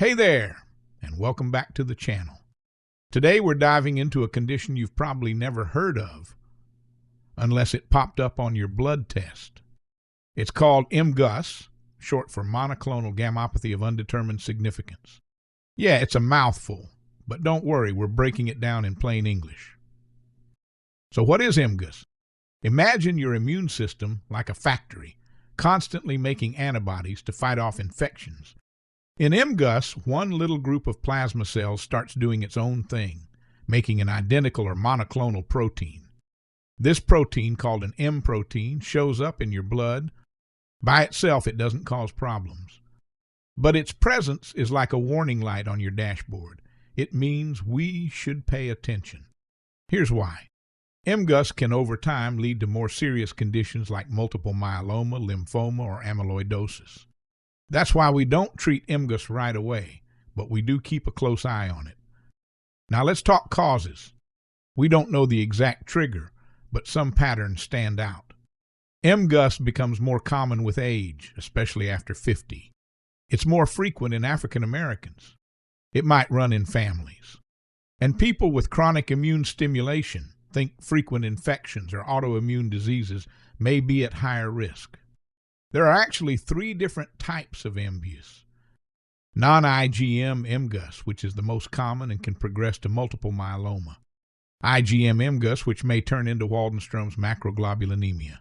Hey there, and welcome back to the channel. Today we're diving into a condition you've probably never heard of, unless it popped up on your blood test. It's called MGUS, short for monoclonal gammopathy of undetermined significance. Yeah, it's a mouthful, but don't worry, we're breaking it down in plain English. So what is MGUS? Imagine your immune system like a factory, constantly making antibodies to fight off infections. In MGUS, one little group of plasma cells starts doing its own thing, making an identical or monoclonal protein. This protein, called an M protein, shows up in your blood. By itself, it doesn't cause problems. But its presence is like a warning light on your dashboard. It means we should pay attention. Here's why. MGUS can over time lead to more serious conditions like multiple myeloma, lymphoma, or amyloidosis. That's why we don't treat MGUS right away, but we do keep a close eye on it. Now let's talk causes. We don't know the exact trigger, but some patterns stand out. MGUS becomes more common with age, especially after 50. It's more frequent in African Americans. It might run in families. And people with chronic immune stimulation, think frequent infections or autoimmune diseases, may be at higher risk. There are actually 3 different types of MGUS. Non-IgM MGUS, which is the most common and can progress to multiple myeloma. IgM MGUS, which may turn into Waldenstrom's macroglobulinemia.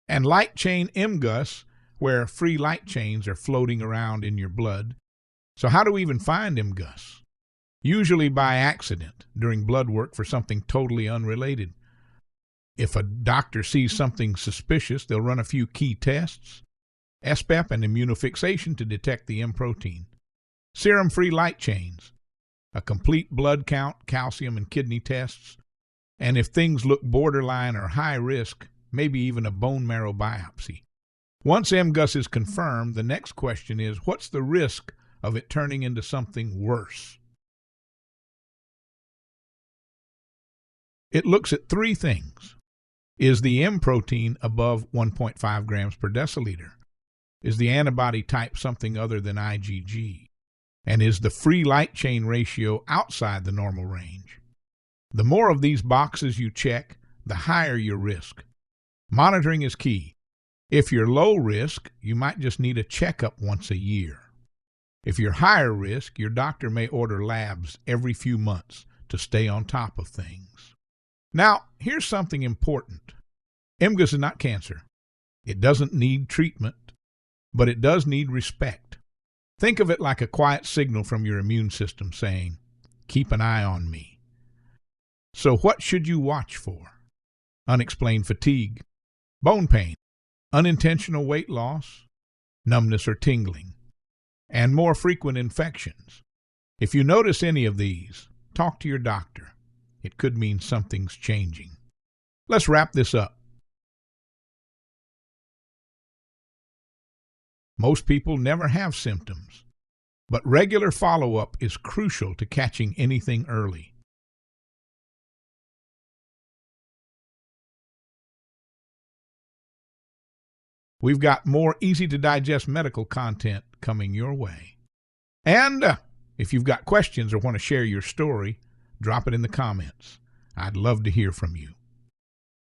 And light chain MGUS, where free light chains are floating around in your blood. So how do we even find MGUS? Usually by accident, during blood work for something totally unrelated. If a doctor sees something suspicious, they'll run a few key tests. SPEP and immunofixation to detect the M protein. Serum-free light chains, a complete blood count, calcium and kidney tests, and if things look borderline or high risk, maybe even a bone marrow biopsy. Once MGUS is confirmed, the next question is, what's the risk of it turning into something worse? It looks at 3 things. Is the M protein above 1.5 grams per deciliter? Is the antibody type something other than IgG? And is the free light chain ratio outside the normal range? The more of these boxes you check, the higher your risk. Monitoring is key. If you're low risk, you might just need a checkup once a year. If you're higher risk, your doctor may order labs every few months to stay on top of things. Now, here's something important. MGUS is not cancer. It doesn't need treatment, but it does need respect. Think of it like a quiet signal from your immune system saying, keep an eye on me. So what should you watch for? Unexplained fatigue, bone pain, unintentional weight loss, numbness or tingling, and more frequent infections. If you notice any of these, talk to your doctor. It could mean something's changing. Let's wrap this up. Most people never have symptoms, but regular follow-up is crucial to catching anything early. We've got more easy-to-digest medical content coming your way. And if you've got questions or want to share your story, drop it in the comments. I'd love to hear from you.